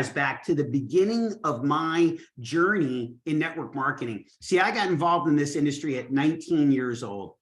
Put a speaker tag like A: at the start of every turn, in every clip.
A: back to the beginning of my journey in network marketing. See, I got involved in this industry at 19 years old.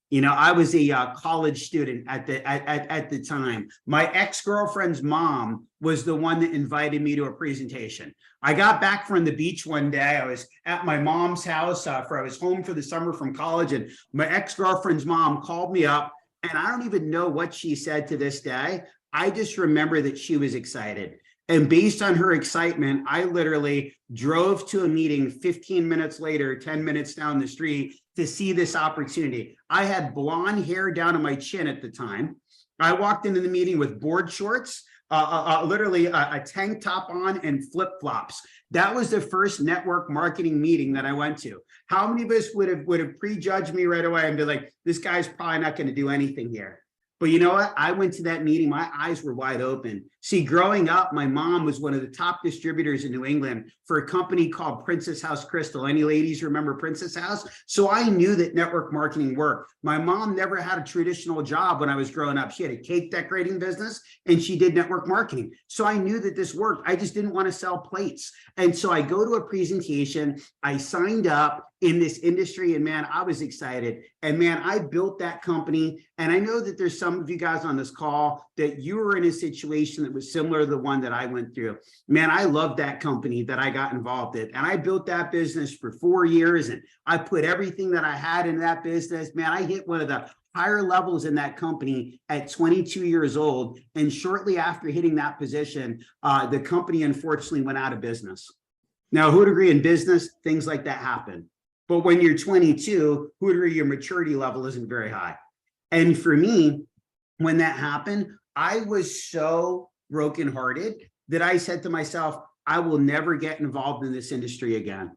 A: You know, I was a college student at the time. My ex-girlfriend's mom was the one that invited me to a presentation. I got back from the beach one day. I was at my mom's house I was home for the summer from college, and my ex-girlfriend's mom called me up, and I don't even know what she said to this day. I just remember that she was excited. And based on her excitement, I literally drove to a meeting 15 minutes later, 10 minutes down the street to see this opportunity. I had blonde hair down to my chin at the time. I walked into the meeting with board shorts, literally a tank top on and flip-flops. That was the first network marketing meeting that I went to. How many of us would have prejudged me right away and be like, this guy's probably not going to do anything here? But you know what? I went to that meeting, my eyes were wide open. See, growing up, my mom was one of the top distributors in New England for a company called Princess House Crystal. Any ladies remember Princess House? So I knew that network marketing worked. My mom never had a traditional job when I was growing up. She had a cake decorating business and she did network marketing. So I knew that this worked. I just didn't want to sell plates. And so I go to a presentation, I signed up in this industry, and man, I was excited. And man, I built that company. And I know that there's some of you guys on this call that you were in a situation that was similar to the one that I went through. Man, I love that company that I got involved in. And I built that business for 4 years, and I put everything that I had in that business. Man, I hit one of the higher levels in that company at 22 years old. And shortly after hitting that position, the company unfortunately went out of business. Now, who would agree in business, things like that happen. But when you're 22, who would agree your maturity level isn't very high. And for me, when that happened, I was so brokenhearted that I said to myself, I will never get involved in this industry again.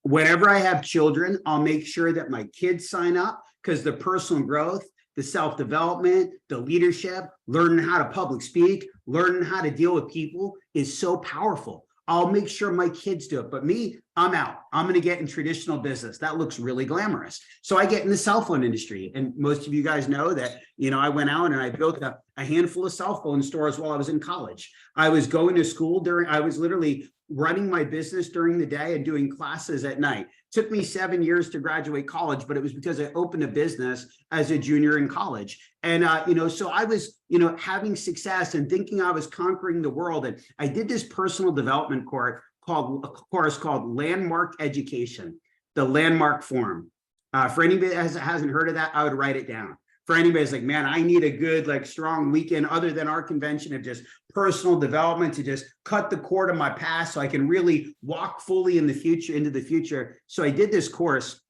A: Whenever I have children, I'll make sure that my kids sign up, because the personal growth, the self-development, the leadership, learning how to public speak, learning how to deal with people is so powerful. I'll make sure my kids do it. But me, I'm out. I'm going to get in traditional business. That looks really glamorous. So I get in the cell phone industry. And most of you guys know that, you know, I went out and I built a handful of cell phone stores while I was in college. I was going to school I was literally running my business during the day and doing classes at night. Took me 7 years to graduate college, but it was because I opened a business as a junior in college. And, so I was, having success and thinking I was conquering the world. And I did this personal development course called Landmark Education, the Landmark Forum. For anybody that hasn't heard of that, I would write it down. For anybody that's like, man, I need a good, strong weekend other than our convention of just personal development to just cut the cord of my past so I can really walk fully into the future. So I did this course.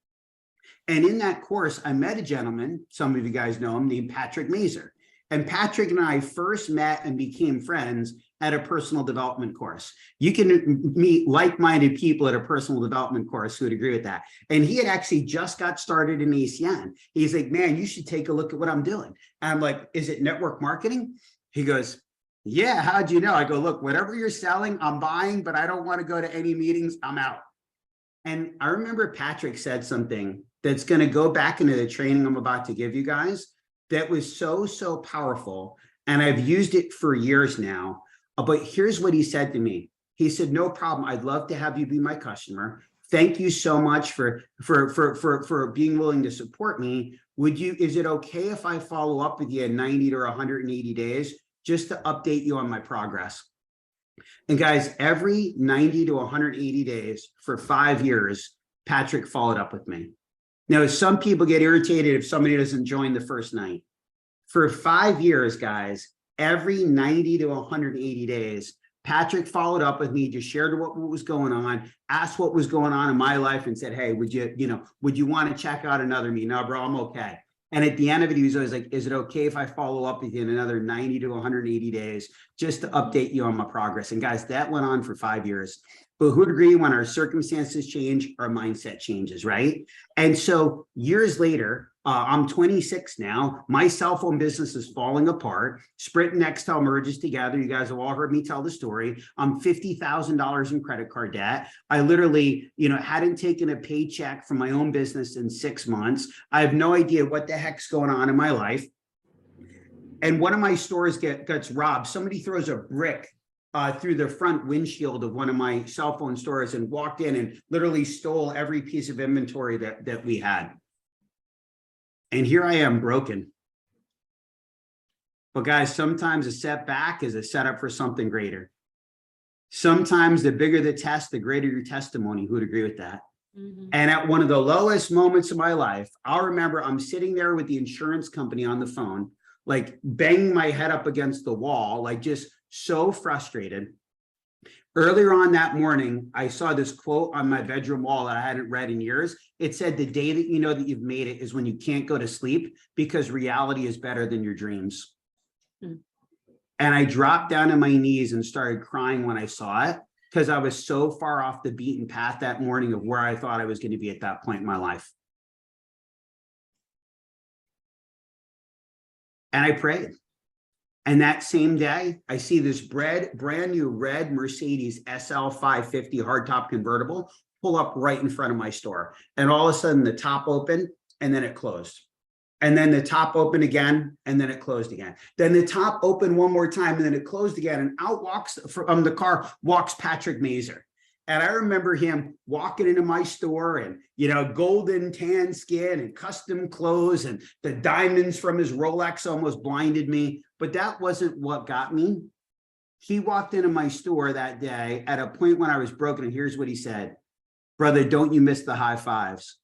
A: And in that course, I met a gentleman, some of you guys know him, named Patrick Mazer. And Patrick and I first met and became friends at a personal development course. You can meet like-minded people at a personal development course who would agree with that. And he had actually just got started in ACN. He's like, man, you should take a look at what I'm doing. And I'm like, is it network marketing? He goes, yeah, how'd you know? I go, look, whatever you're selling, I'm buying, but I don't want to go to any meetings. I'm out. And I remember Patrick said something that's going to go back into the training I'm about to give you guys that was so powerful. And I've used it for years now. But here's what he said to me. He said, no problem. I'd love to have you be my customer. Thank you so much for being willing to support me. Is it okay if I follow up with you in 90 to 180 days just to update you on my progress? And guys, every 90 to 180 days for 5 years, Patrick followed up with me. Now, some people get irritated if somebody doesn't join the first night. For 5 years, guys, every 90 to 180 days, Patrick followed up with me, just shared what was going on, asked what was going on in my life, and said, hey, would you want to check out another meeting? No, bro, I'm okay. And at the end of it, he was always like, is it okay if I follow up with you in another 90 to 180 days just to update you on my progress? And guys, that went on for 5 years. But who'd agree when our circumstances change, our mindset changes, right? And so years later, I'm 26 now. My cell phone business is falling apart. Sprint and Nextel merges together. You guys have all heard me tell the story. I'm $50,000 in credit card debt. I literally, hadn't taken a paycheck from my own business in 6 months. I have no idea what the heck's going on in my life. And one of my stores gets robbed. Somebody throws a brick through the front windshield of one of my cell phone stores and walked in and literally stole every piece of inventory that we had. And here I am broken. But guys, sometimes a setback is a setup for something greater. Sometimes the bigger the test, the greater your testimony. Who would agree with that? Mm-hmm. And at one of the lowest moments of my life, I'll remember I'm sitting there with the insurance company on the phone, like banging my head up against the wall, like just so frustrated. Earlier on that morning, I saw this quote on my bedroom wall that I hadn't read in years. It said, the day that you know that you've made it is when you can't go to sleep because reality is better than your dreams. Mm. And I dropped down on my knees and started crying when I saw it, because I was so far off the beaten path that morning of where I thought I was going to be at that point in my life. And I prayed. And that same day, I see this brand new red Mercedes SL 550 hardtop convertible pull up right in front of my store. And all of a sudden the top opened and then it closed. And then the top opened again, and then it closed again. Then the top opened one more time, and then it closed again. And out walks from the car walks Patrick Mazer. And I remember him walking into my store and, you know, golden tan skin and custom clothes, and the diamonds from his Rolex almost blinded me. But that wasn't what got me. He walked into my store that day at a point when I was broken. And here's what he said: brother, don't you miss the high fives.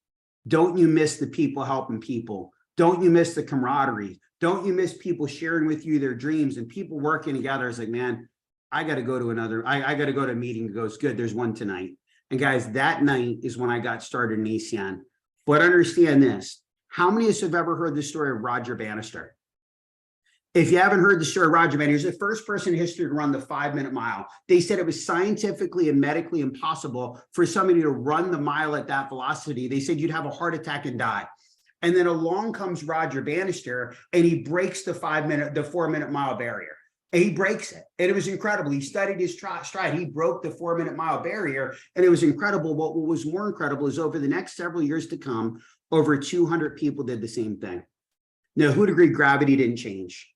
A: Don't you miss the people helping people. Don't you miss the camaraderie? Don't you miss people sharing with you their dreams and people working together? I was like, man, I got to go to I got to go to a meeting. It goes, good, there's one tonight. And guys, that night is when I got started in ACN. But understand this, how many of us have ever heard the story of Roger Bannister? If you haven't heard the story of Roger Bannister, he was the first person in history to run the 5-minute mile. They said it was scientifically and medically impossible for somebody to run the mile at that velocity. They said you'd have a heart attack and die. And then along comes Roger Bannister, and he breaks the 4-minute mile barrier. And he breaks it. And it was incredible. He studied his stride. He broke the 4-minute mile barrier, and it was incredible. What was more incredible is over the next several years to come, over 200 people did the same thing. Now, who'd agree gravity didn't change?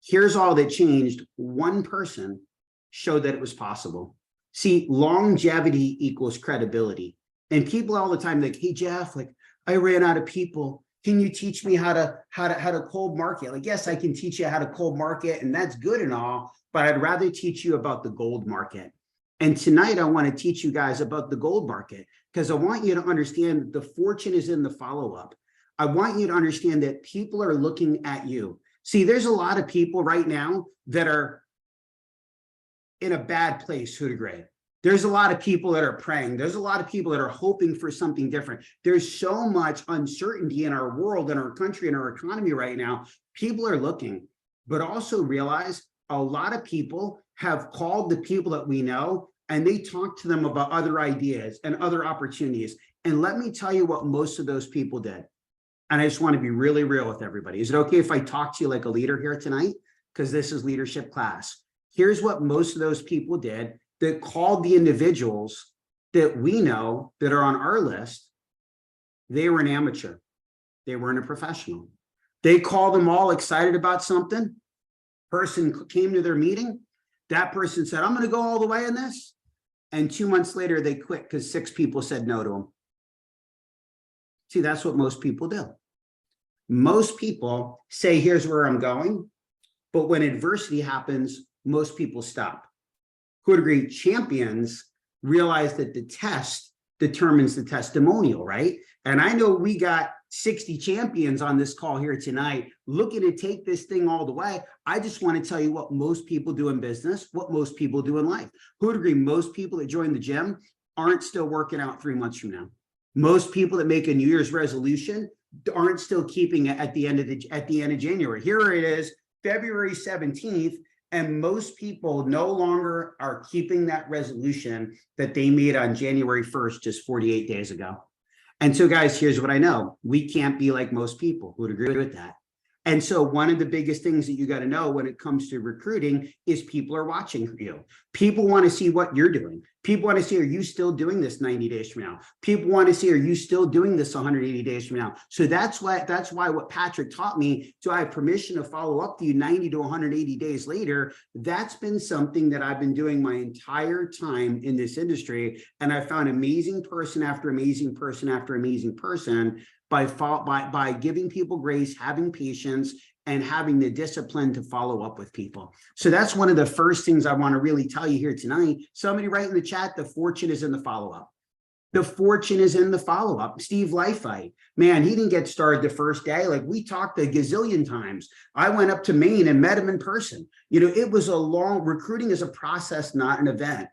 A: Here's all that changed. One person showed that it was possible. See, longevity equals credibility. And people all the time like, hey, Jeff, like, I ran out of people. Can you teach me how to cold market? Like, yes, I can teach you how to cold market, and that's good and all, but I'd rather teach you about the gold market. And tonight I want to teach you guys about the gold market, because I want you to understand that the fortune is in the follow-up. I want you to understand that people are looking at you. See, there's a lot of people right now that are in a bad place, who'd agree? There's a lot of people that are praying. There's a lot of people that are hoping for something different. There's so much uncertainty in our world, in our country, in our economy right now. People are looking, but also realize a lot of people have called the people that we know, and they talk to them about other ideas and other opportunities. And let me tell you what most of those people did. And I just want to be really real with everybody. Is it okay if I talk to you like a leader here tonight? Because this is leadership class. Here's what most of those people did that called the individuals that we know that are on our list. They were an amateur. They weren't a professional. They called them all excited about something. Person came to their meeting. That person said, I'm going to go all the way in this. And 2 months later, they quit because 6 people said no to them. See, that's what most people do. Most people say, here's where I'm going. But when adversity happens, most people stop. Who would agree? Champions realize that the test determines the testimonial, right? And I know we got 60 champions on this call here tonight looking to take this thing all the way. I just want to tell you what most people do in business, what most people do in life. Who would agree? Most people that join the gym aren't still working out 3 months from now. Most people that make a New Year's resolution aren't still keeping it at the end of January. Here it is, February 17th. And most people no longer are keeping that resolution that they made on January 1st, just 48 days ago. And so guys, here's what I know. We can't be like most people. Who would agree with that? And so one of the biggest things that you got to know when it comes to recruiting is people are watching you. People want to see what you're doing. People want to see, are you still doing this 90 days from now? People want to see, are you still doing this 180 days from now? So that's why what Patrick taught me, do I have permission to follow up to you 90 to 180 days later? That's been something that I've been doing my entire time in this industry. And I found amazing person after amazing person after amazing person by giving people grace, having patience, and having the discipline to follow up with people. So that's one of the first things I want to really tell you here tonight. Somebody write in the chat, the fortune is in the follow-up. The fortune is in the follow-up. Steve Lifite, man, he didn't get started the first day. Like, we talked a gazillion times. I went up to Maine and met him in person. You know, it was a long, recruiting is a process, not an event.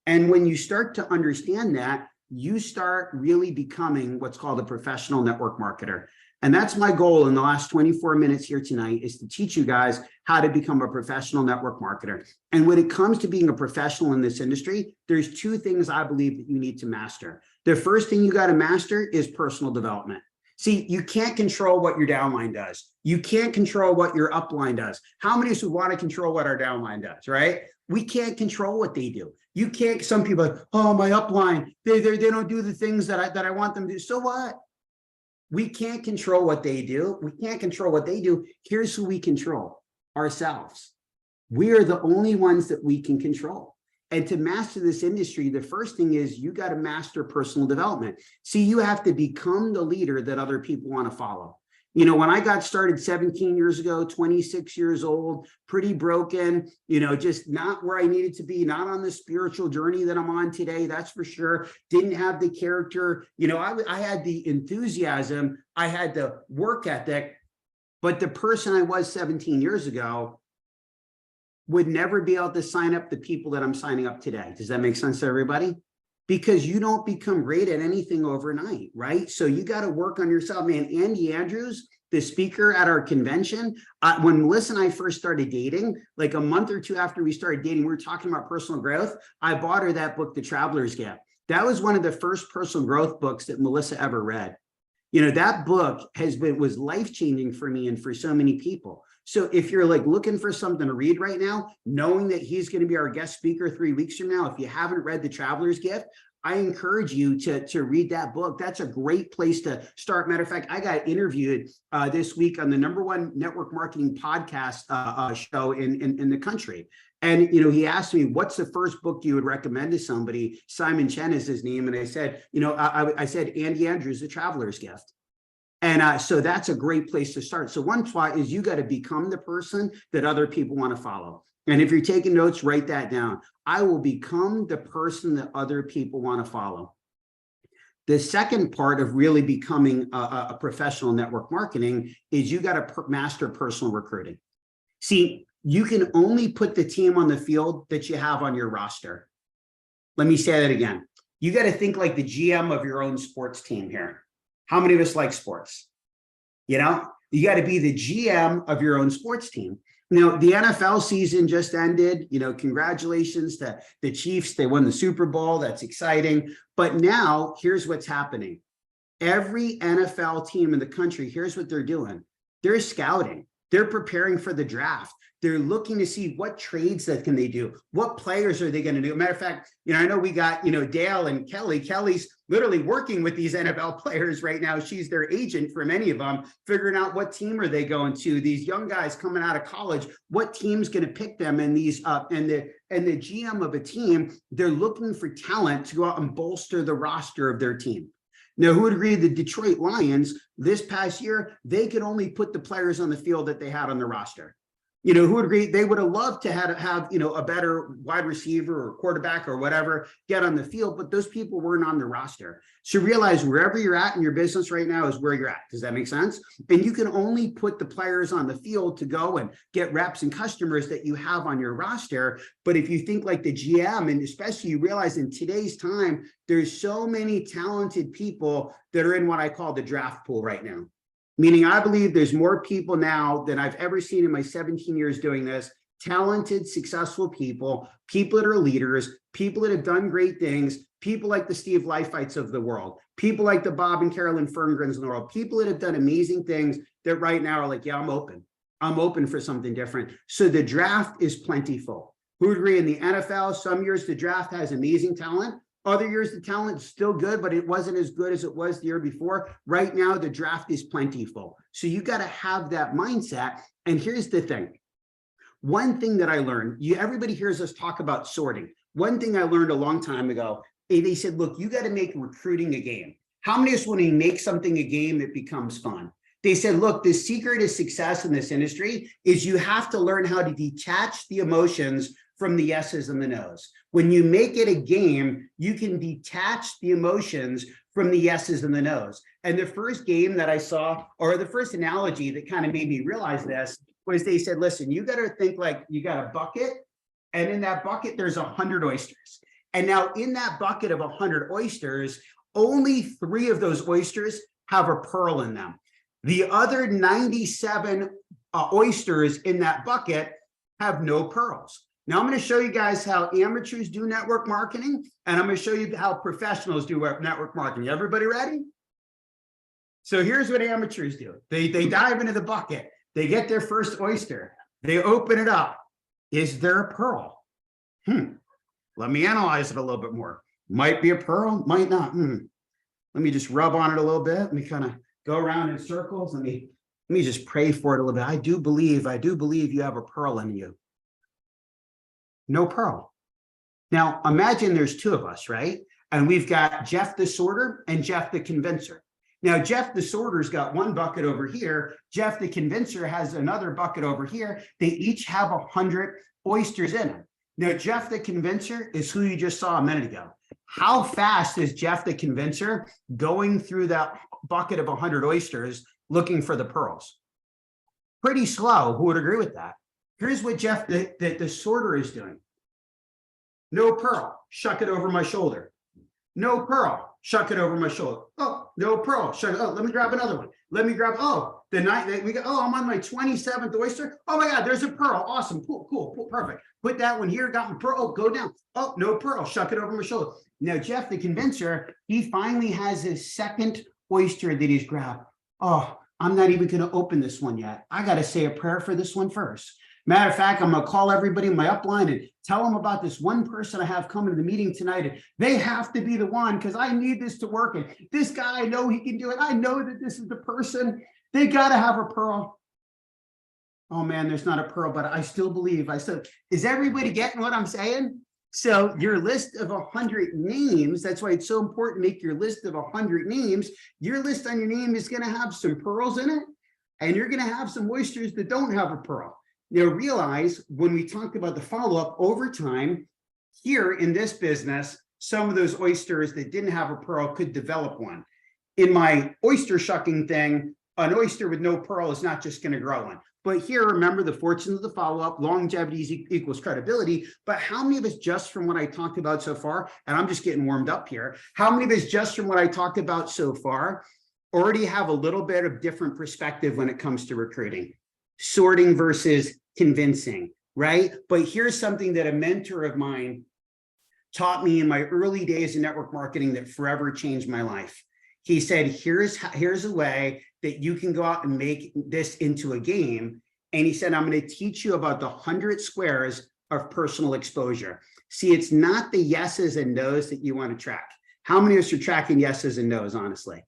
A: And when you start to understand that, you start really becoming what's called a professional network marketer. And that's my goal in the last 24 minutes here tonight, is to teach you guys how to become a professional network marketer. And when it comes to being a professional in this industry, there's two things I believe that you need to master. The first thing you got to master is personal development. See, you can't control what your downline does. You can't control what your upline does. How many of us would want to control what our downline does, right? We can't control what they do. You can't, some people are, oh, my upline, they don't do the things that I want them to do. So what? We can't control what they do. We can't control what they do. Here's who we control: ourselves. We are the only ones that we can control. And to master this industry, the first thing is you got to master personal development. See, you have to become the leader that other people want to follow. You know, when I got started 17 years ago, 26 years old, pretty broken, you know, just not where I needed to be, not on the spiritual journey that I'm on today, that's for sure. Didn't have the character, you know, I had the enthusiasm, I had the work ethic, but the person I was 17 years ago would never be able to sign up the people that I'm signing up today. Does that make sense to everybody? Because you don't become great at anything overnight, right? So you got to work on yourself, man. Andy Andrews, the speaker at our convention, when Melissa and I first started dating, like a month or two after we started dating, we were talking about personal growth. I bought her that book, The Traveler's Gift. That was one of the first personal growth books that Melissa ever read. You know, that book was life-changing for me and for so many people. So if you're like looking for something to read right now, knowing that he's going to be our guest speaker 3 weeks from now, if you haven't read The Traveler's Gift, I encourage you to read that book. That's a great place to start. Matter of fact, I got interviewed this week on the #1 network marketing podcast show in the country. And, you know, he asked me, what's the first book you would recommend to somebody? Simon Chen is his name. And I said, you know, I said, Andy Andrews, The Traveler's Gift. And so that's a great place to start. So one spot is you got to become the person that other people want to follow. And if you're taking notes, write that down. I will become the person that other people want to follow. The second part of really becoming a professional network marketing is you got to master personal recruiting. See, you can only put the team on the field that you have on your roster. Let me say that again. You got to think like the GM of your own sports team here. How many of us like sports? You know, you got to be the GM of your own sports team. You know, the NFL season just ended. You know, congratulations to the Chiefs. They won the Super Bowl. That's exciting. But now here's what's happening. Every NFL team in the country, here's what they're doing. They're scouting. They're preparing for the draft. They're looking to see what trades that can they do. What players are they going to do? Matter of fact, you know, I know we got, you know, Dale and Kelly. Kelly's literally working with these NFL players right now. She's their agent for many of them, figuring out what team are they going to. These young guys coming out of college, what team's going to pick them? And these and the GM of a team, they're looking for talent to go out and bolster the roster of their team. Now, who would agree the Detroit Lions this past year, they could only put the players on the field that they had on the roster? You know, who would agree they would have loved to have, you know, a better wide receiver or quarterback or whatever get on the field, but those people weren't on the roster. So realize wherever you're at in your business right now is where you're at. Does that make sense? And you can only put the players on the field to go and get reps and customers that you have on your roster. But if you think like the GM, and especially you realize in today's time, there's so many talented people that are in what I call the draft pool right now. Meaning I believe there's more people now than I've ever seen in my 17 years doing this talented, successful people, people that are leaders, people that have done great things, people like the Steve Leifeites of the world, people like the Bob and Carolyn Ferngrens of the world, people that have done amazing things that right now are like, yeah, I'm open. I'm open for something different. So the draft is plentiful. Who would agree? In the NFL, some years the draft has amazing talent. Other years the talent is still good, but it wasn't as good as it was the year before. Right now, the draft is plentiful. So you got to have that mindset. And here's the thing. One thing that I learned, everybody hears us talk about sorting. One thing I learned a long time ago, they said, look, you got to make recruiting a game. How many of us, when we make something a game, it becomes fun? They said, look, the secret of success in this industry is you have to learn how to detach the emotions from the yeses and the nos. When you make it a game, you can detach the emotions from the yeses and the nos. And the first game that I saw, or the first analogy that kind of made me realize this, was they said, listen, you got to think like you got a bucket, and in that bucket, there's 100 oysters. And now in that bucket of 100 oysters, only 3 of those oysters have a pearl in them. The other 97 oysters in that bucket have no pearls. Now I'm going to show you guys how amateurs do network marketing, and I'm going to show you how professionals do network marketing. Everybody ready? So here's what amateurs do. They dive into the bucket. They get their first oyster. They open it up. Is there a pearl? Let me analyze it a little bit more. Might be a pearl, might not. Let me just rub on it a little bit. Let me kind of go around in circles. Let me just pray for it a little bit. I do believe you have a pearl in you. No pearl. Now imagine there's 2 of us, right? And we've got Jeff the sorter and Jeff the convincer. Now, Jeff the sorter's got one bucket over here. Jeff the convincer has another bucket over here. They each have 100 oysters in them. Now, Jeff the convincer is who you just saw a minute ago. How fast is Jeff the convincer going through that bucket of 100 oysters looking for the pearls? Pretty slow. Who would agree with that? Here's what Jeff the sorter is doing. No pearl. Shuck it over my shoulder. No pearl. Shuck it over my shoulder. Oh, no pearl. Shuck it. Oh, let me grab another one. Let me grab, the night that we go, I'm on my 27th oyster. Oh my God, there's a pearl. Awesome. Cool, perfect. Put that one here, got my pearl. Oh, go down. Oh, no pearl. Shuck it over my shoulder. Now, Jeff the convincer, he finally has his second oyster that he's grabbed. Oh, I'm not even going to open this one yet. I got to say a prayer for this one first. Matter of fact, I'm going to call everybody in my upline and tell them about this one person I have coming to the meeting tonight. And they have to be the one because I need this to work. And this guy, I know he can do it. I know that this is the person. They got to have a pearl. Oh man, there's not a pearl, but I still believe. Is everybody getting what I'm saying? So your list of 100 names, that's why it's so important to make your list of 100 names. Your list on your name is going to have some pearls in it, and you're going to have some oysters that don't have a pearl. Now realize when we talked about the follow-up over time, here in this business, some of those oysters that didn't have a pearl could develop one. In my oyster shucking thing, an oyster with no pearl is not just going to grow one. But here, remember the fortunes of the follow-up, longevity equals credibility. But how many of us, just from what I talked about so far, and I'm just getting warmed up here, how many of us just from what I talked about so far already have a little bit of different perspective when it comes to recruiting? Sorting versus convincing, right? But here's something that a mentor of mine taught me in my early days in network marketing that forever changed my life. He said, here's a way that you can go out and make this into a game. And he said, I'm going to teach you about the 100 squares of personal exposure. See, it's not the yeses and nos that you want to track. How many of us are tracking yeses and nos, honestly?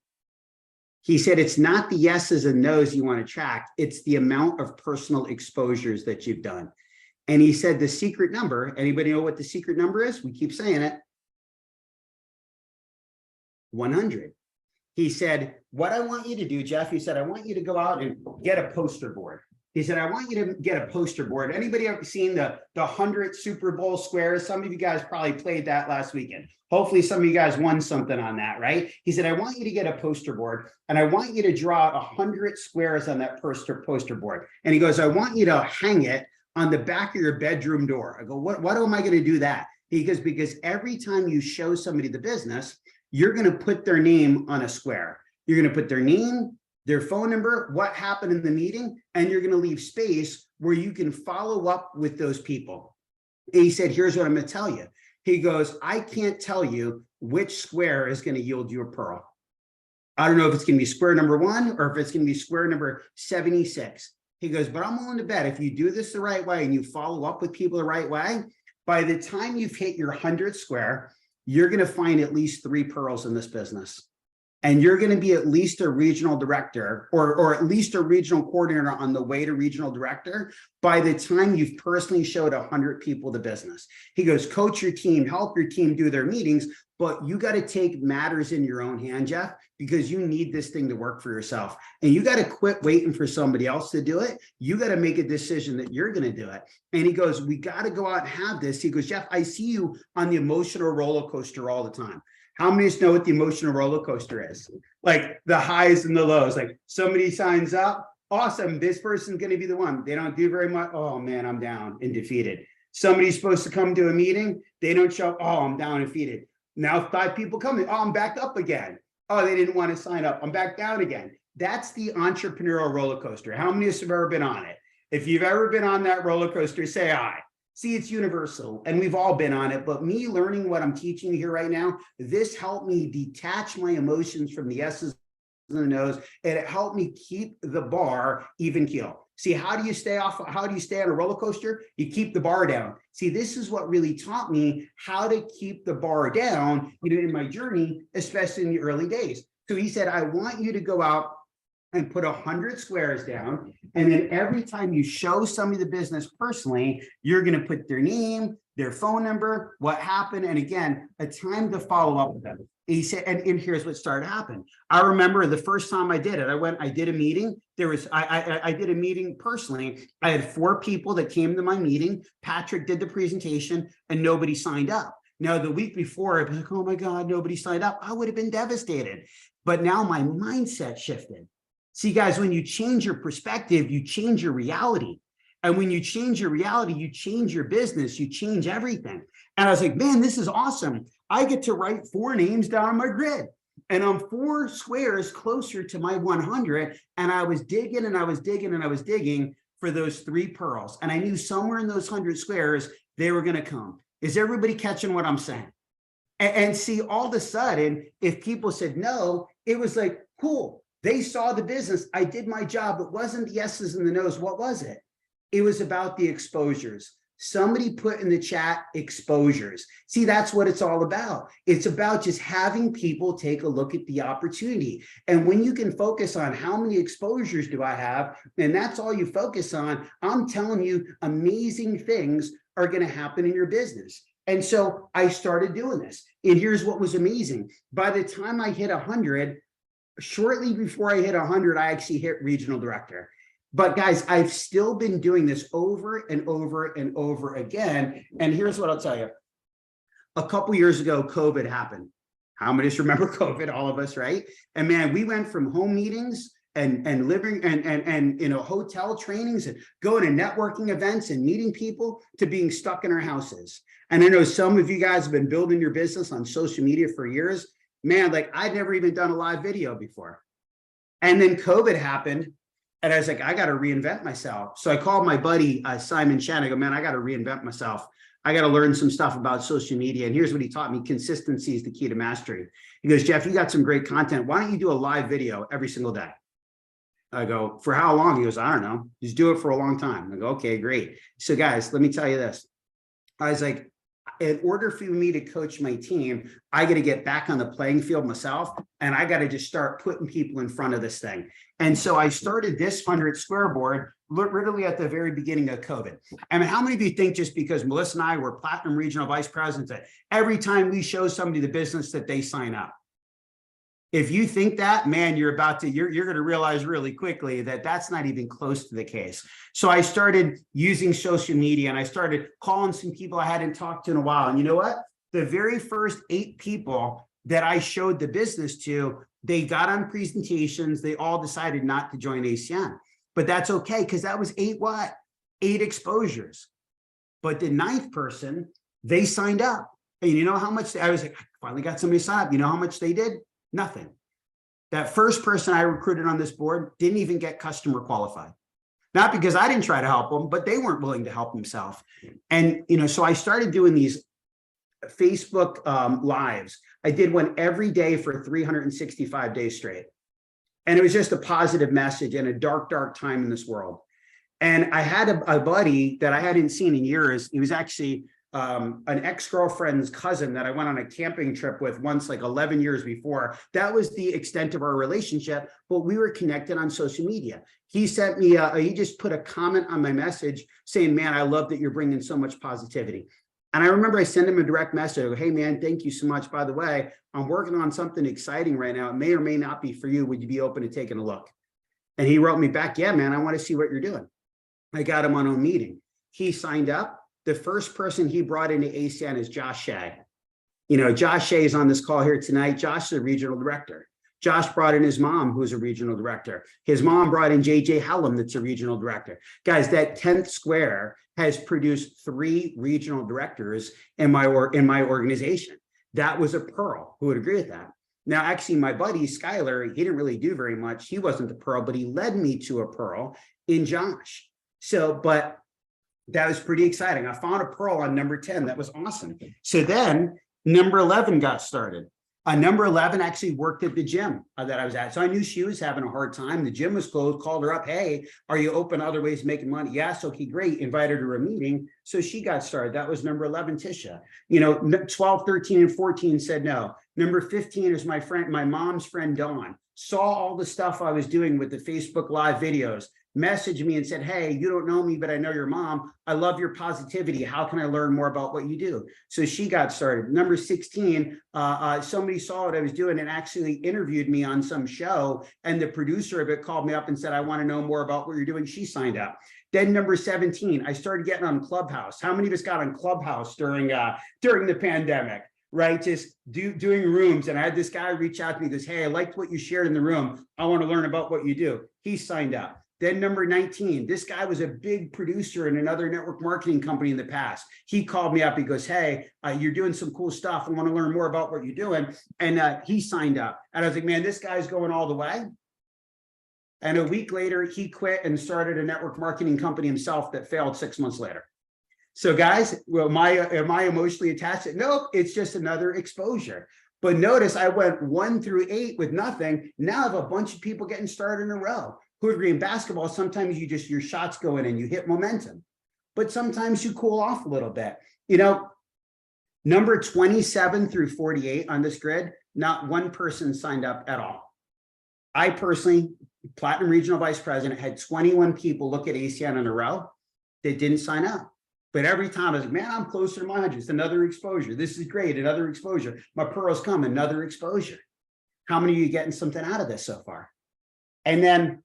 A: He said, it's not the yeses and nos you want to track. It's the amount of personal exposures that you've done. And he said, the secret number, anybody know what the secret number is? We keep saying it. 100. He said, what I want you to do, Jeff, he said, I want you to go out and get a poster board. He said, I want you to get a poster board. Anybody ever seen the 100 Super Bowl squares? Some of you guys probably played that last weekend. Hopefully some of you guys won something on that, right? He said, I want you to get a poster board and I want you to draw out 100 squares on that poster board. And he goes, I want you to hang it on the back of your bedroom door. I go, what am I going to do that? He goes, because every time you show somebody the business, you're going to put their name on a square. You're going to put their name, their phone number, what happened in the meeting, and you're going to leave space where you can follow up with those people. And he said, here's what I'm going to tell you. He goes, I can't tell you which square is going to yield you a pearl. I don't know if it's going to be square number 1 or if it's going to be square number 76. He goes, but I'm willing to bet if you do this the right way and you follow up with people the right way, by the time you've hit your 100th square, you're going to find at least 3 pearls in this business. And you're going to be at least a regional director or at least a regional coordinator on the way to regional director by the time you've personally showed 100 people the business. He goes, coach your team, help your team do their meetings, but you got to take matters in your own hand, Jeff, because you need this thing to work for yourself. And you got to quit waiting for somebody else to do it. You got to make a decision that you're going to do it. And he goes, we got to go out and have this. He goes, Jeff, I see you on the emotional roller coaster all the time. How many of us know what the emotional roller coaster is? Like the highs and the lows. Like somebody signs up, awesome, this person's going to be the one. They don't do very much. Oh man, I'm down and defeated. Somebody's supposed to come to a meeting. They don't show up. Oh, I'm down and defeated. Now 5 people come in. Oh, I'm back up again. Oh, they didn't want to sign up. I'm back down again. That's the entrepreneurial roller coaster. How many of us have ever been on it? If you've ever been on that roller coaster, say aye. See, it's universal and we've all been on it, but me learning what I'm teaching you here right now, this helped me detach my emotions from the yeses and the nos, and it helped me keep the bar even keel. See, how do you stay on a roller coaster? You keep the bar down. See, this is what really taught me how to keep the bar down, in my journey, especially in the early days. So he said, I want you to go out and put 100 squares down. And then every time you show somebody the business personally, you're going to put their name, their phone number, what happened, and again, a time to follow up with them. He said, and here's what started to happen. I remember the first time I did it, I did a meeting. I did a meeting personally. I had 4 people that came to my meeting. Patrick did the presentation and nobody signed up. Now, the week before, I'd be like, oh my God, nobody signed up. I would have been devastated. But now my mindset shifted. See, guys, when you change your perspective, you change your reality. And when you change your reality, you change your business, you change everything. And I was like, man, this is awesome. I get to write 4 names down on my grid. And I'm 4 squares closer to my 100. And I was digging and I was digging and I was digging for those 3 pearls. And I knew somewhere in those 100 squares, they were going to come. Is everybody catching what I'm saying? And see, all of a sudden, if people said no, it was like, cool. They saw the business. I did my job. It wasn't the yeses and the nos. What was it? It was about the exposures. Somebody put in the chat exposures. See, that's what it's all about. It's about just having people take a look at the opportunity. And when you can focus on how many exposures do I have, and that's all you focus on, I'm telling you, amazing things are going to happen in your business. And so I started doing this. And here's what was amazing. By the time I hit 100, shortly before I hit 100, I actually hit regional director. But guys, I've still been doing this over and over and over again. And here's what I'll tell you. A couple years ago, COVID happened. How many of us remember COVID? All of us, right? And man, we went from home meetings and living and hotel trainings and going to networking events and meeting people to being stuck in our houses. And I know some of you guys have been building your business on social media for years. Man, like I'd never even done a live video before. And then COVID happened. And I was like, I got to reinvent myself. So I called my buddy, Simon Chen. I go, man, I got to reinvent myself. I got to learn some stuff about social media. And here's what he taught me. Consistency is the key to mastery. He goes, Jeff, you got some great content. Why don't you do a live video every single day? I go, for how long? He goes, I don't know. Just do it for a long time. I go, okay, great. So guys, let me tell you this. I was like, in order for me to coach my team, I got to get back on the playing field myself. And I got to just start putting people in front of this thing. And so I started this 100 square board literally at the very beginning of COVID. I mean, how many of you think just because Melissa and I were platinum regional vice presidents, that every time we show somebody the business that they sign up? If you think that, man, you're going to realize really quickly that that's not even close to the case. So I started using social media and I started calling some people I hadn't talked to in a while. And you know what? The very first 8 people that I showed the business to, they got on presentations. They all decided not to join ACN, but that's okay. Cause that was 8 what? 8 exposures. But the 9th person, they signed up. And you know how much I was like, I finally got somebody to sign up. You know how much they did? Nothing. That first person I recruited on this board didn't even get customer qualified. Not because I didn't try to help them, but they weren't willing to help themselves. And, so I started doing these Facebook lives. I did one every day for 365 days straight. And it was just a positive message in a dark, dark time in this world. And I had a buddy that I hadn't seen in years. He was actually an ex-girlfriend's cousin that I went on a camping trip with once, like 11 years before. That was the extent of our relationship, but we were connected on social media. He sent me, he just put a comment on my message saying, man, I love that you're bringing so much positivity. And I remember I sent him a direct message. I go, hey, man, thank you so much. By the way, I'm working on something exciting right now. It may or may not be for you. Would you be open to taking a look? And he wrote me back, yeah, man, I want to see what you're doing. I got him on a meeting. He signed up. The first person he brought into ASEAN is Josh Shea. Josh Shea is on this call here tonight. Josh is a regional director. Josh brought in his mom, who's a regional director. His mom brought in JJ Hallam, that's a regional director. Guys, that 10th Square has produced 3 regional directors in my organization. That was a pearl. Who would agree with that? Now, actually, my buddy Skylar, he didn't really do very much. He wasn't the pearl, but he led me to a pearl in Josh. But that was pretty exciting. I found a pearl on number 10. That was awesome. So then number 11 got started. Number 11 actually worked at the gym that I was at. So I knew she was having a hard time. The gym was closed, called her up. Hey, are you open to other ways of making money? Yes. Okay, great. Invited her to a meeting. So she got started. That was number 11, Tisha. 12, 13, and 14 said no. Number 15 is my mom's friend, Dawn. Saw all the stuff I was doing with the Facebook Live videos, messaged me and said, hey, you don't know me, but I know your mom. I love your positivity. How can I learn more about what you do? So she got started. Number 16, somebody saw what I was doing and actually interviewed me on some show. And the producer of it called me up and said, I want to know more about what you're doing. She signed up. Then number 17, I started getting on Clubhouse. How many of us got on Clubhouse during the pandemic? Right, just doing rooms. And I had this guy reach out to me, he goes, hey, I liked what you shared in the room. I want to learn about what you do. He signed up. Then number 19, this guy was a big producer in another network marketing company in the past. He called me up. He goes, hey, you're doing some cool stuff. I want to learn more about what you're doing. And he signed up. And I was like, man, this guy's going all the way. And a week later, he quit and started a network marketing company himself that failed 6 months later. So guys, am I emotionally attached? Nope, it's just another exposure. But notice I went 1 through 8 with nothing. Now I have a bunch of people getting started in a row. Who agree in basketball, sometimes your shots go in and you hit momentum, but sometimes you cool off a little bit. Number 27 through 48 on this grid, not one person signed up at all. I personally, Platinum Regional Vice President, had 21 people look at ASEAN in a row that didn't sign up. But every time I was like, man, I'm closer to my 100. It's another exposure. This is great. Another exposure. My pearls come, another exposure. How many of you getting something out of this so far? And then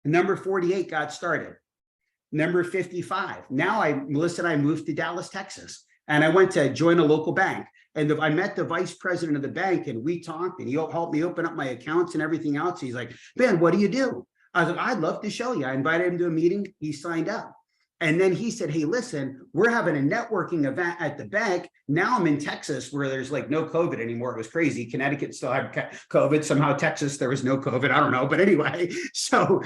A: number 48 got started. Number 55. Now Melissa and I moved to Dallas, Texas, and I went to join a local bank. And I met the vice president of the bank and we talked and he helped me open up my accounts and everything else. He's like, Ben, what do you do? I was like, I'd love to show you. I invited him to a meeting. He signed up. And then he said, hey, listen, we're having a networking event at the bank. Now I'm in Texas where there's like no COVID anymore. It was crazy. Connecticut still had COVID. Somehow Texas, there was no COVID. I don't know. But anyway, so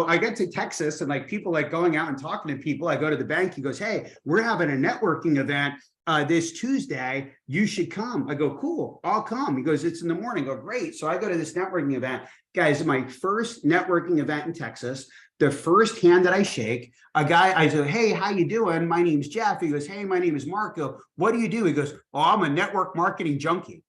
A: I get to Texas and like people like going out and talking to people. I go to the bank. He goes, hey, we're having a networking event this Tuesday. You should come. I go, cool, I'll come. He goes, it's in the morning. I go, great. So I go to this networking event. Guys, my first networking event in Texas. The first hand that I shake, I say, hey, how you doing? My name's Jeff. He goes, hey, my name is Marco. What do you do? He goes, oh, I'm a network marketing junkie.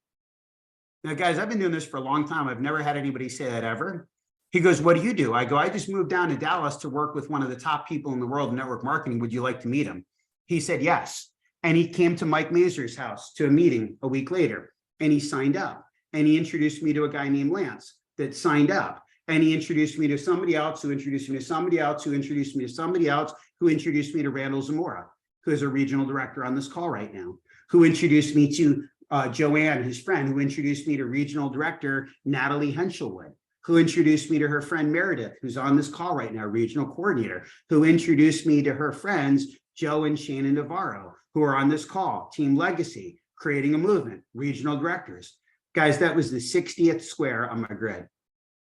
A: Now, guys, I've been doing this for a long time. I've never had anybody say that ever. He goes, what do you do? I go, I just moved down to Dallas to work with one of the top people in the world in network marketing. Would you like to meet him? He said, yes. And he came to Mike Mazur's house to a meeting a week later, and he signed up. And he introduced me to a guy named Lance that signed up. And he introduced me to somebody else who introduced me to somebody else who introduced me to somebody else who introduced me to Randall Zamora, who is a regional director on this call right now, who introduced me to Joanne, his friend, who introduced me to regional director Natalie Henshelwood, who introduced me to her friend Meredith, who's on this call right now, regional coordinator, who introduced me to her friends Joe and Shannon Navarro, who are on this call, Team Legacy, Creating a Movement, regional directors. Guys, that was the 60th square on my grid.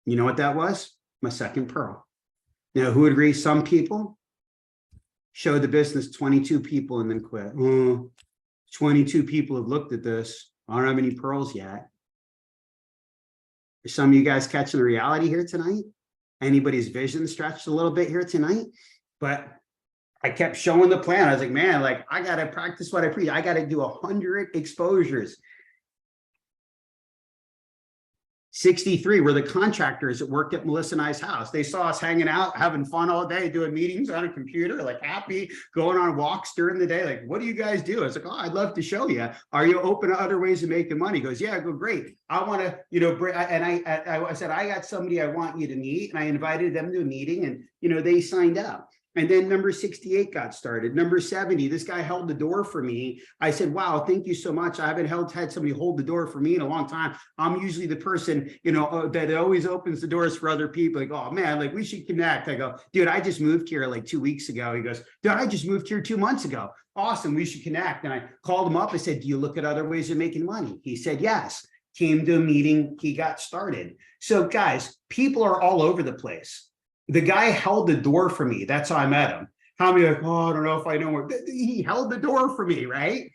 A: You know what that was? My second pearl. Now, who would agree? Some people show the business 22 people and then quit. 22 people have looked at this. I don't have any pearls yet. Are some of you guys catching the reality here tonight? Anybody's vision stretched a little bit here tonight? But I kept showing the plan. I was like, man, like I got to practice what I preach. I got to do 100 exposures. 63 were the contractors that worked at Melissa and I's house. They saw us hanging out, having fun all day, doing meetings on a computer, like happy, going on walks during the day. Like, what do you guys do? I was like, oh, I'd love to show you. Are you open to other ways of making money? He goes, yeah, I go, great. I want to, and I said, I got somebody I want you to meet. And I invited them to a meeting and, they signed up. And then number 68 got started. Number 70, this guy held the door for me. I said, wow, thank you so much. I haven't had somebody hold the door for me in a long time. I'm usually the person, that always opens the doors for other people. Like, oh man, like we should connect. I go, dude, I just moved here like 2 weeks ago. He goes, dude, I just moved here 2 months ago. Awesome, we should connect. And I called him up. I said, do you look at other ways of making money? He said, yes. Came to a meeting. He got started. So guys, people are all over the place. The guy held the door for me. That's how I met him. How many like, oh, I don't know if I know more. He held the door for me, right?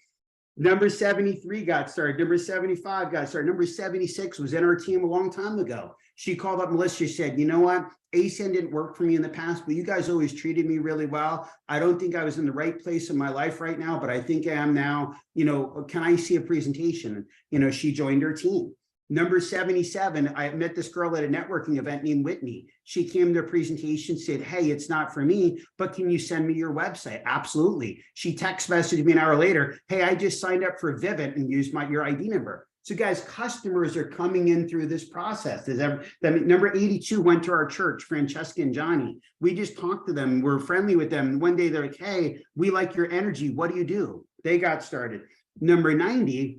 A: Number 73 got started. Number 75 got started. Number 76 was in our team a long time ago. She called up Melissa. She said, you know what? ASIN didn't work for me in the past, but you guys always treated me really well. I don't think I was in the right place in my life right now, but I think I am now. Can I see a presentation? She joined our team. Number 77, I met this girl at a networking event named Whitney. She came to a presentation, said, hey, it's not for me, but can you send me your website? Absolutely. She text messaged me an hour later, hey, I just signed up for Vivint and used your ID number. So guys, customers are coming in through this process. Number 82 went to our church, Francesca and Johnny. We just talked to them. We're friendly with them. One day they're like, hey, we like your energy. What do you do? They got started. Number 90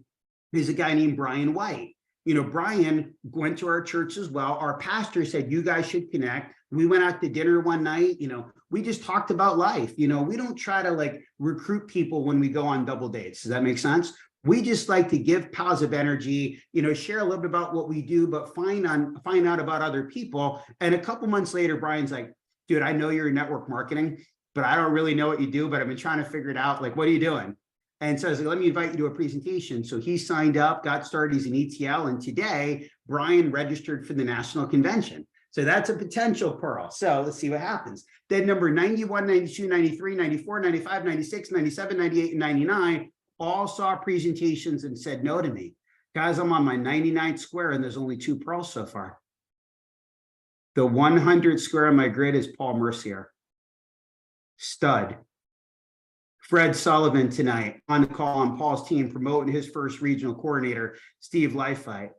A: is a guy named Brian White. Brian went to our church as well. Our pastor said, you guys should connect. We went out to dinner one night. We just talked about life. We don't try to recruit people when we go on double dates. Does that make sense? We just like to give positive energy, share a little bit about what we do, but find out about other people. And a couple months later, Brian's like, dude, I know you're in network marketing, but I don't really know what you do, but I've been trying to figure it out. Like, what are you doing? And so I was like, let me invite you to a presentation. So he signed up, got started. He's an ETL. And today, Brian registered for the national convention. So that's a potential pearl. So let's see what happens. Then number 91, 92, 93, 94, 95, 96, 97, 98, and 99 all saw presentations and said no to me. Guys, I'm on my 99th square and there's only 2 pearls so far. The 100 square on my grid is Paul Mercier. Stud. Fred Sullivan tonight on the call on Paul's team, promoting his first regional coordinator, Steve Leifheit.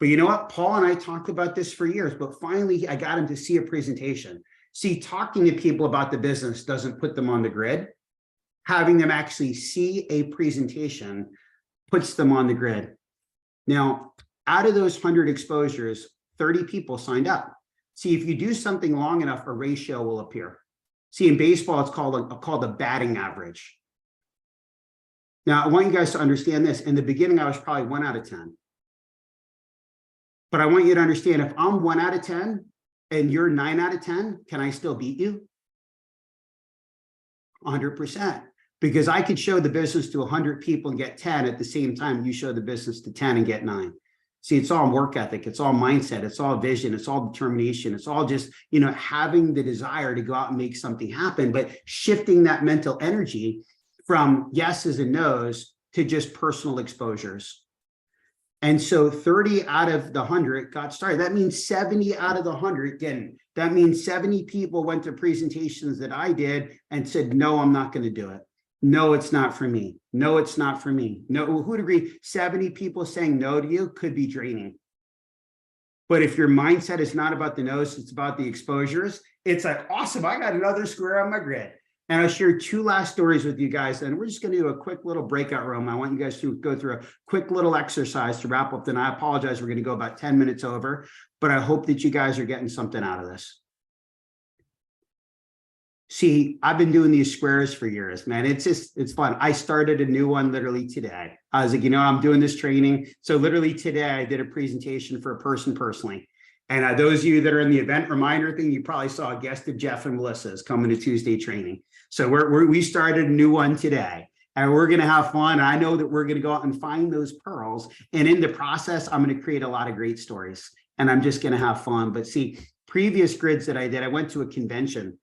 A: But you know what? Paul and I talked about this for years, but finally I got him to see a presentation. See, talking to people about the business doesn't put them on the grid. Having them actually see a presentation puts them on the grid. Now, out of those 100 exposures, 30 people signed up. See, if you do something long enough, a ratio will appear. See, in baseball, it's called a batting average. Now, I want you guys to understand this. In the beginning, I was probably 1 out of 10. But I want you to understand, if I'm 1 out of 10 and you're 9 out of 10, can I still beat you? 100%. Because I could show the business to 100 people and get 10 at the same time you show the business to 10 and get 9. See, it's all work ethic. It's all mindset. It's all vision. It's all determination. It's all just, having the desire to go out and make something happen, but shifting that mental energy from yeses and nos to just personal exposures. And so 30 out of the 100 got started. That means 70 out of the 100 didn't. That means 70 people went to presentations that I did and said, no, I'm not going to do it. No, it's not for me. No, it's not for me. No, who'd agree? 70 people saying no to you could be draining. But if your mindset is not about the no's, it's about the exposures, it's like, awesome, I got another square on my grid. And I'll share 2 last stories with you guys. And we're just going to do a quick little breakout room. I want you guys to go through a quick little exercise to wrap up. Then I apologize. We're going to go about 10 minutes over, but I hope that you guys are getting something out of this. See, I've been doing these squares for years, man. It's fun. I started a new one literally today. I was like, I'm doing this training. So literally today I did a presentation for a person personally. And those of you that are in the event reminder thing, you probably saw a guest of Jeff and Melissa is coming to Tuesday training. So we started a new one today. And we're going to have fun. I know that we're going to go out and find those pearls. And in the process, I'm going to create a lot of great stories. And I'm just going to have fun. But see, previous grids that I did, I went to a convention.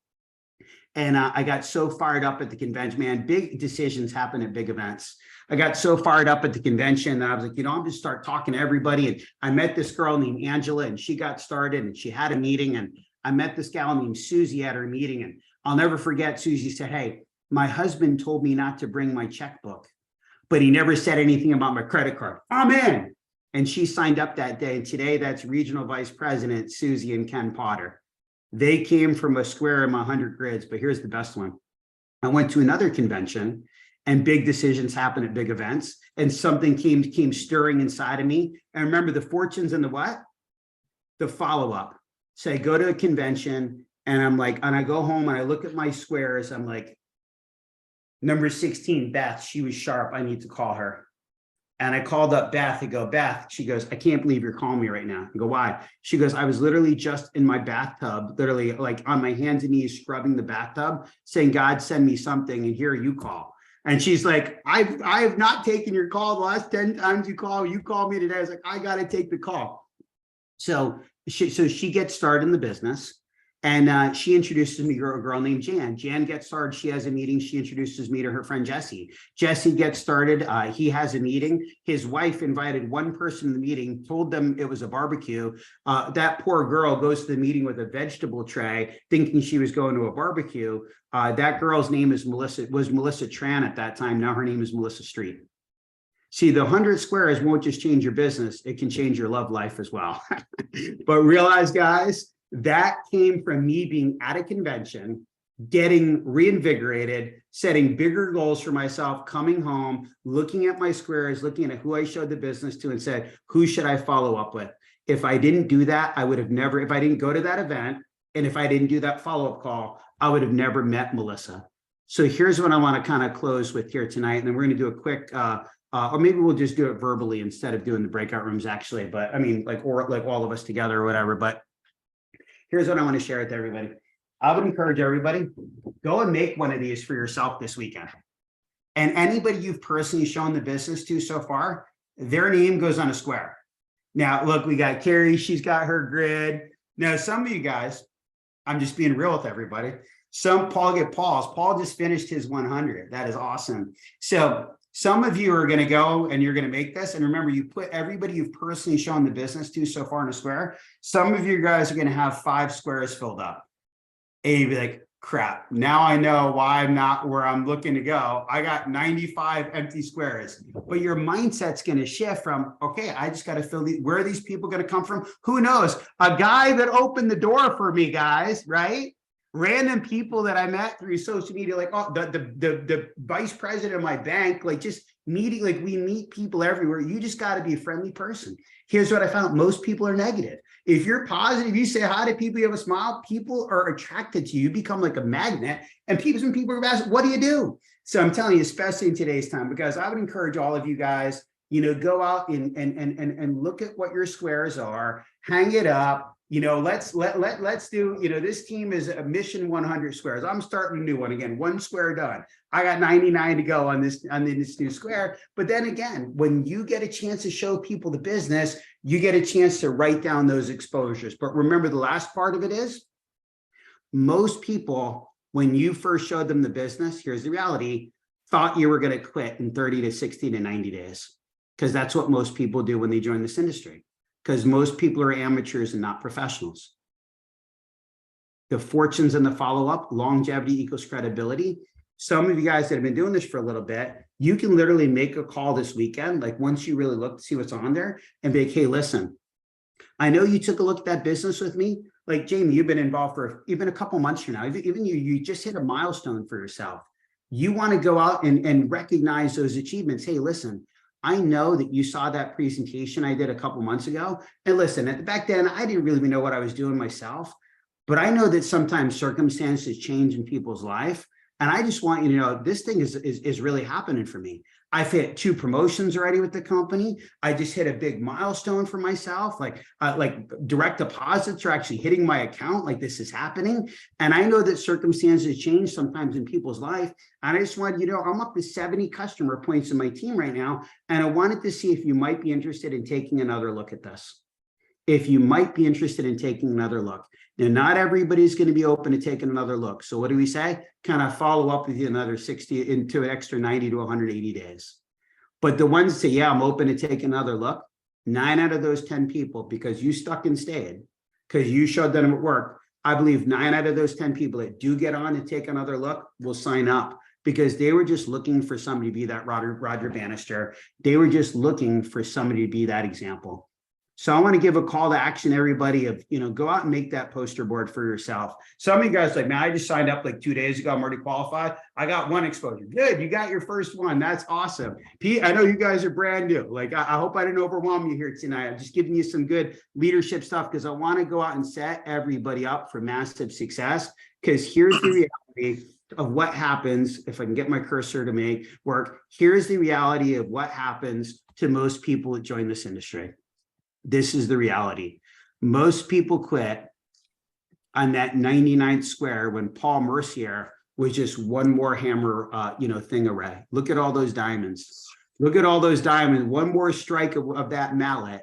A: And I got so fired up at the convention, man. Big decisions happen at big events. I got so fired up at the convention that I was like, I'm just start talking to everybody. And I met this girl named Angela, and she got started and she had a meeting. And I met this gal named Susie at her meeting. And I'll never forget, Susie said, hey, my husband told me not to bring my checkbook, but he never said anything about my credit card. I'm in. And she signed up that day. And today that's Regional Vice President Susie and Ken Potter. They came from a square in my 100 grids, but here's the best one. I went to another convention and big decisions happen at big events, and something came stirring inside of me. And remember the fortunes and the what? The follow-up. So I go to a convention and I'm like, and I go home and I look at my squares. I'm like, number 16, Beth, she was sharp. I need to call her. And I called up Beth. I go, Beth, she goes, I can't believe you're calling me right now. I go, why? She goes, I was literally just in my bathtub, literally like on my hands and knees, scrubbing the bathtub, saying, God, send me something. And here you call. And she's like, I have not taken your call. The last 10 times you called me today. I was like, I got to take the call. So she gets started in the business. And she introduces me to a girl named Jan. Jan gets started. She has a meeting. She introduces me to her friend, Jesse. Jesse gets started. He has a meeting. His wife invited one person to the meeting, told them it was a barbecue. That poor girl goes to the meeting with a vegetable tray, thinking she was going to a barbecue. That girl's name was Melissa Tran at that time. Now her name is Melissa Street. See, the 100 squares won't just change your business. It can change your love life as well. But realize, guys, that came from me being at a convention, getting reinvigorated, setting bigger goals for myself, coming home, looking at my squares, looking at who I showed the business to and said, who should I follow up with? If I didn't do that, I would have never, if I didn't go to that event, and if I didn't do that follow-up call, I would have never met Melissa. So here's what I want to kind of close with here tonight. And then we're going to do a quick, or maybe we'll just do it verbally instead of doing the breakout rooms actually, but I mean, or like all of us together or whatever, but here's what I want to share with everybody. I would encourage everybody, go and make one of these for yourself this weekend. And anybody you've personally shown the business to so far, their name goes on a square. Now, look, we got Carrie, she's got her grid. Now, some of you guys, I'm just being real with everybody. Paul just finished his 100. That is awesome. So some of you are going to go and you're going to make this. And remember, you put everybody you've personally shown the business to so far in a square. Some of you guys are going to have 5 squares filled up. And you'd be like, crap, now I know why I'm not where I'm looking to go. I got 95 empty squares. But your mindset's going to shift from, okay, I just got to fill these. Where are these people going to come from? Who knows? A guy that opened the door for me, guys, right? Random people that I met through social media, like the vice president of my bank, like just meeting, like we meet people everywhere. You just got to be a friendly person. Here's what I found. Most people are negative. If you're positive, you say hi to people, you have a smile, people are attracted to you. You become like a magnet. And when people are asked, what do you do? So I'm telling you, especially in today's time, because I would encourage all of you guys, go out and look at what your squares are, hang it up. Let's do, this team is a mission 100 squares. I'm starting a new one again, 1 square done. I got 99 to go on this new square. But then again, when you get a chance to show people the business, you get a chance to write down those exposures. But remember, the last part of it is most people, when you first showed them the business, here's the reality, thought you were going to quit in 30 to 60 to 90 days, because that's what most people do when they join this industry. Because most people are amateurs and not professionals. The fortunes and the follow-up, longevity equals credibility. Some of you guys that have been doing this for a little bit, you can literally make a call this weekend, like once you really look to see what's on there, and be like, hey, listen, I know you took a look at that business with me. Like, Jamie, you've been involved for even a couple months from now. Even you just hit a milestone for yourself. You want to go out and recognize those achievements. Hey, listen, I know that you saw that presentation I did a couple months ago. And listen, back then, I didn't really know what I was doing myself. But I know that sometimes circumstances change in people's life. And I just want you to know this thing is really happening for me. I've hit 2 promotions already with the company. I just hit a big milestone for myself. Like direct deposits are actually hitting my account. Like this is happening. And I know that circumstances change sometimes in people's life. And I just wanted you to know I'm up to 70 customer points in my team right now. And I wanted to see if you might be interested in taking another look at this. If you might be interested in taking another look. Now, not everybody's going to be open to taking another look. So what do we say? Kind of follow up with you another 60 into an extra 90 to 180 days. But the ones that say, yeah, I'm open to take another look, 9 out of those 10 people, because you stuck and stayed, because you showed them it worked, I believe 9 out of those 10 people that do get on and take another look will sign up because they were just looking for somebody to be that Roger Bannister. They were just looking for somebody to be that example. So I want to give a call to action, everybody, of, go out and make that poster board for yourself. Some of you guys are like, man, I just signed up like 2 days ago. I'm already qualified. I got 1 exposure. Good. You got your first one. That's awesome. Pete, I know you guys are brand new. Like, I hope I didn't overwhelm you here tonight. I'm just giving you some good leadership stuff because I want to go out and set everybody up for massive success. Because here's the reality of what happens. If I can get my cursor to make work, here's the reality of what happens to most people that join this industry. This is the reality. Most people quit on that 99th square when Paul Mercier was just one more hammer, thing array. Look at all those diamonds. Look at all those diamonds. One more strike of that mallet,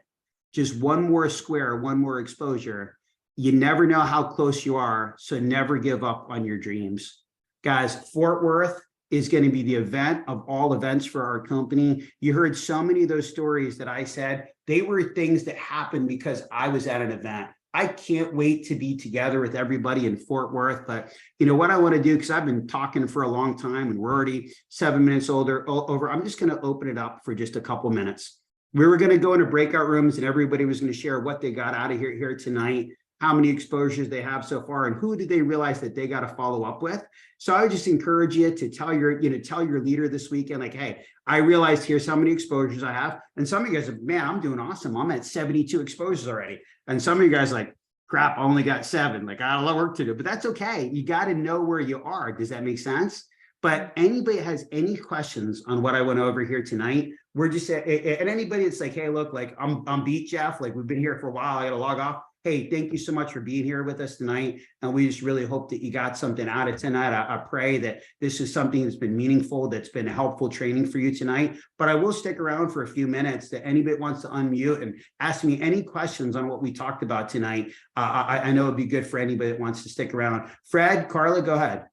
A: just one more square, one more exposure. You never know how close you are, so never give up on your dreams. Guys, Fort Worth is going to be the event of all events for our company. You heard so many of those stories that I said, they were things that happened because I was at an event. I can't wait to be together with everybody in Fort Worth. But what I want to do, because I've been talking for a long time and we're already 7 minutes over, I'm just going to open it up for just a couple minutes. We were going to go into breakout rooms and everybody was going to share what they got out of here tonight, how many exposures they have so far, and who did they realize that they got to follow up with. So I would just encourage you to tell your leader this weekend, like, hey, I realized here's how many exposures I have. And some of you guys are, man, I'm doing awesome. I'm at 72 exposures already. And some of you guys are like, crap, I only got 7. Like, I have a lot of work to do, but that's okay. You got to know where you are. Does that make sense? But anybody has any questions on what I went over here tonight, we're just, and anybody that's like, hey, look, like I'm beat, Jeff. Like, we've been here for a while. I got to log off. Hey, thank you so much for being here with us tonight. And we just really hope that you got something out of tonight. I pray that this is something that's been meaningful, that's been helpful training for you tonight. But I will stick around for a few minutes that anybody wants to unmute and ask me any questions on what we talked about tonight. I know it'd be good for anybody that wants to stick around. Fred, Carla, go ahead.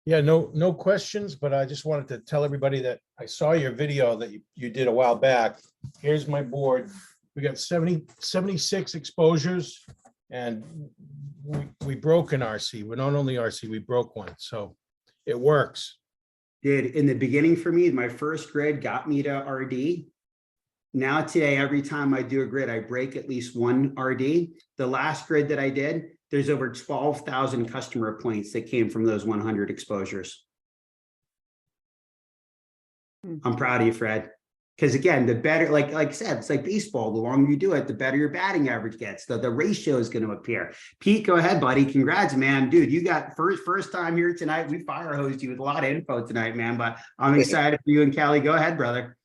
B: Yeah, no questions, but I just wanted to tell everybody that I saw your video that you did a while back. Here's my board. We got 76 exposures, and we broke an RC. We're not only RC, we broke one. So it works.
A: Did in the beginning for me, my first grid got me to RD. Now today, every time I do a grid, I break at least 1 RD. The last grid that I did, there's over 12,000 customer points that came from those 100 exposures. I'm proud of you, Fred. Because again, the better, like I said, it's like baseball. The longer you do it, the better your batting average gets. The ratio is going to appear. Pete, go ahead, buddy. Congrats, man. Dude, you got first time here tonight. We fire hosed you with a lot of info tonight, man. But I'm excited for you and Callie. Go ahead, brother.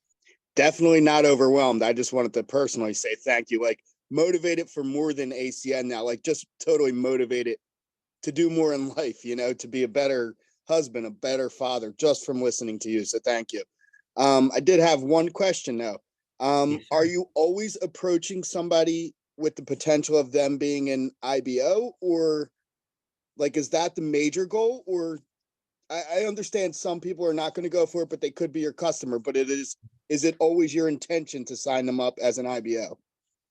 C: Definitely not overwhelmed. I just wanted to personally say thank you. Like, motivated for more than ACN now. Like, just totally motivated to do more in life, to be a better husband, a better father, just from listening to you. So thank you. I did have one question though. Are you always approaching somebody with the potential of them being an IBO, or like, is that the major goal? Or I understand some people are not going to go for it, but they could be your customer, but is it always your intention to sign them up as an IBO?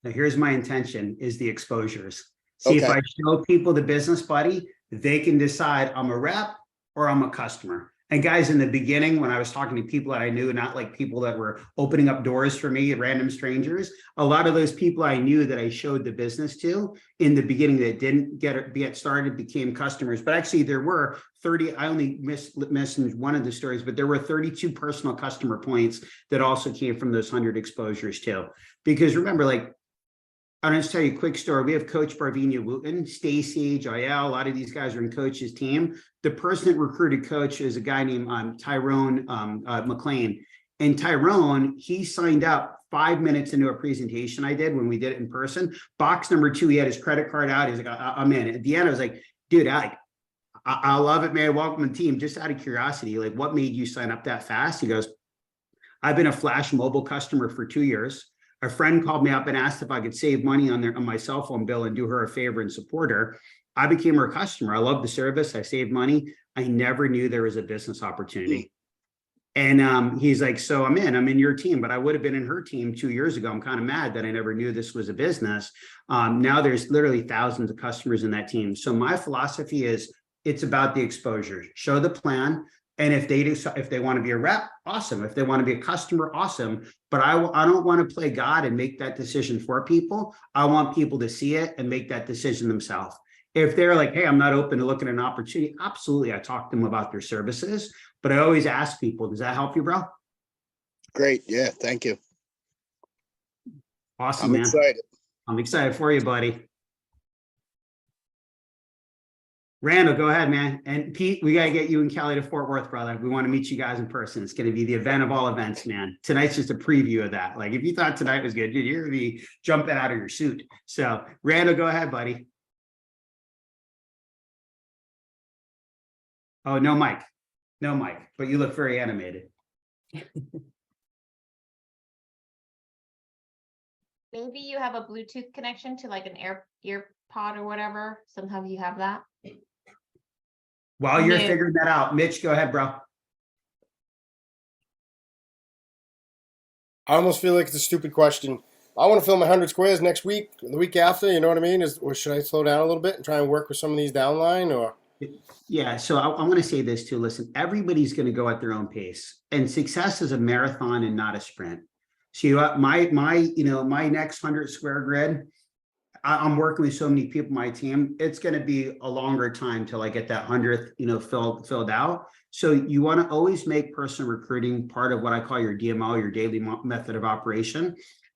A: Now, here's my intention is the exposures. See, okay. If I show people the business buddy, they can decide I'm a rep or I'm a customer. And guys, in the beginning, when I was talking to people that I knew, not like people that were opening up doors for me, random strangers, a lot of those people I knew that I showed the business to in the beginning that didn't get started became customers. But actually there were 30, I only missed one of the stories, but there were 32 personal customer points that also came from those 100 exposures too. Because remember, like, I'll just tell you a quick story. We have Coach Barvinia Wooten, Stacy, Joyelle. A lot of these guys are in Coach's team. The person that recruited Coach is a guy named Tyrone McLean. And Tyrone, he signed up 5 minutes into a presentation I did when we did it in person. Box number 2, he had his credit card out. He's like, I'm in. At the end, I was like, dude, I love it, man. Welcome to the team. Just out of curiosity, like, what made you sign up that fast? He goes, I've been a Flash mobile customer for 2 years. A friend called me up and asked if I could save money on my cell phone bill and do her a favor and support her. I became her customer. I love the service. I saved money. I never knew there was a business opportunity. And he's like, so I'm in your team, but I would have been in her team 2 years ago. I'm kind of mad that I never knew this was a business. Now there's literally thousands of customers in that team. So my philosophy is it's about the exposure. Show the plan. And if they want to be a rep, awesome. If they want to be a customer, awesome. But I don't want to play God and make that decision for people. I want people to see it and make that decision themselves. If they're like, hey, I'm not open to looking at an opportunity, absolutely. I talk to them about their services, but I always ask people, does that help you, bro?
C: Great. Yeah. Thank you.
A: Awesome,
C: I'm
A: man.
C: excited.
A: I'm excited for you, buddy. Randall, go ahead, man. And Pete, we got to get you and Kelly to Fort Worth, brother. We want to meet you guys in person. It's going to be the event of all events, man. Tonight's just a preview of that. Like, if you thought tonight was good, dude, you're going to be jumping out of your suit. So, Randall, go ahead, buddy. Oh, no mic. No mic, but you look very animated.
D: Maybe you have a Bluetooth connection to like an ear pod or whatever. Sometimes you have that.
A: While you're
D: No.
A: figuring that out, Mitch, go ahead, bro.
E: I almost feel like it's a stupid question. I want to film 100 squares next week, the week after. You know what I mean? Or should I slow down a little bit and try and work with some of these downline? Or
A: Yeah, so I want to say this too. Listen, everybody's going to go at their own pace, and success is a marathon and not a sprint. So my next 100 square grid, I'm working with so many people, my team, it's going to be a longer time till I get that 100th, filled out. So you want to always make personal recruiting part of what I call your DMO, your daily method of operation.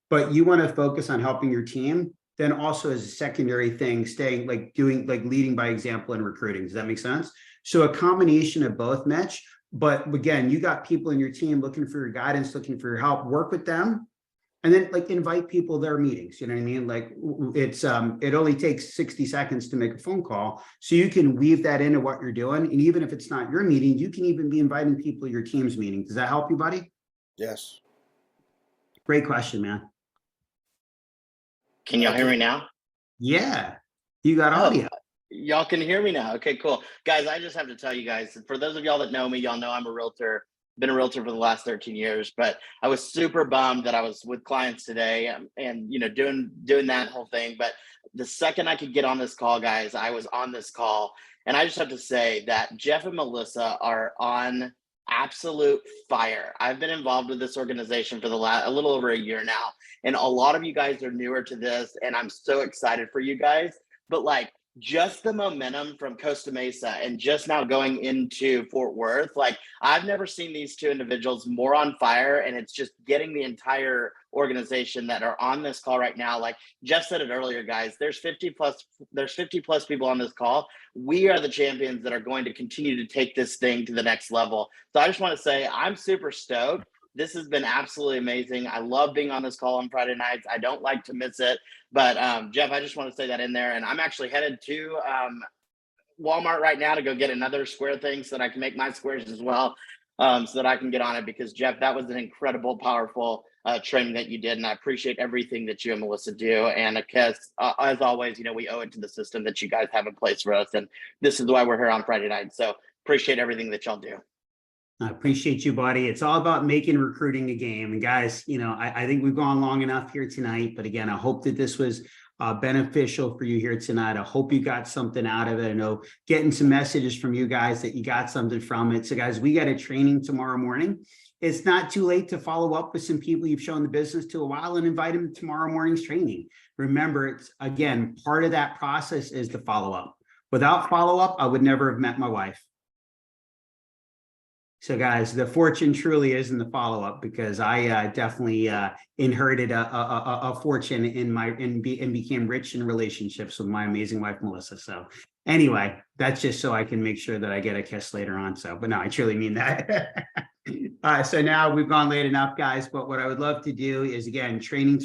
A: But you want to focus on helping your team. Then also as a secondary thing, staying leading by example in recruiting. Does that make sense? So a combination of both, Mitch. But again, you got people in your team looking for your guidance, looking for your help, work with them. And then invite people to their meetings. You know what I mean? Like it only takes 60 seconds to make a phone call. So you can weave that into what you're doing. And even if it's not your meeting, you can even be inviting people to your team's meeting. Does that help you, buddy?
E: yes.
A: Great question, man.
F: Can y'all hear me now?
A: Yeah. You got audio.
F: Y'all can hear me now. Okay, cool. Guys, I just have to tell you guys, for those of y'all that know me, y'all know I'm a realtor. Been a realtor for the last 13 years, but I was super bummed that I was with clients today and doing that whole thing. But the second I could get on this call, guys, I was on this call. And I just have to say that Jeff and Melissa are on absolute fire. I've been involved with this organization for a little over a year now. And a lot of you guys are newer to this, and I'm so excited for you guys. But just the momentum from Costa Mesa and just now going into Fort Worth, I've never seen these two individuals more on fire, and it's just getting the entire organization that are on this call right now. Like Jeff said it earlier, guys, there's 50 plus people on this call. We are the champions that are going to continue to take this thing to the next level. So I just want to say I'm super stoked. This has been absolutely amazing. I love being on this call on Friday nights. I don't like to miss it. But Jeff, I just want to say that in there. And I'm actually headed to Walmart right now to go get another square thing so that I can make my squares as well, so that I can get on it. Because Jeff, that was an incredible, powerful training that you did. And I appreciate everything that you and Melissa do. And as always, we owe it to the system that you guys have in place for us. And this is why we're here on Friday night. So appreciate everything that y'all do.
A: I appreciate you, buddy. It's all about making recruiting a game. And guys, I think we've gone long enough here tonight. But again, I hope that this was beneficial for you here tonight. I hope you got something out of it. I know getting some messages from you guys that you got something from it. So guys, we got a training tomorrow morning. It's not too late to follow up with some people you've shown the business to a while and invite them to tomorrow morning's training. Remember, it's again, part of that process is the follow-up. Without follow-up, I would never have met my wife. So guys, the fortune truly is in the follow-up, because I definitely inherited a fortune and became rich in relationships with my amazing wife, Melissa. So anyway, that's just so I can make sure that I get a kiss later on. So, but no, I truly mean that. So now we've gone late enough, guys, but what I would love to do is, again, training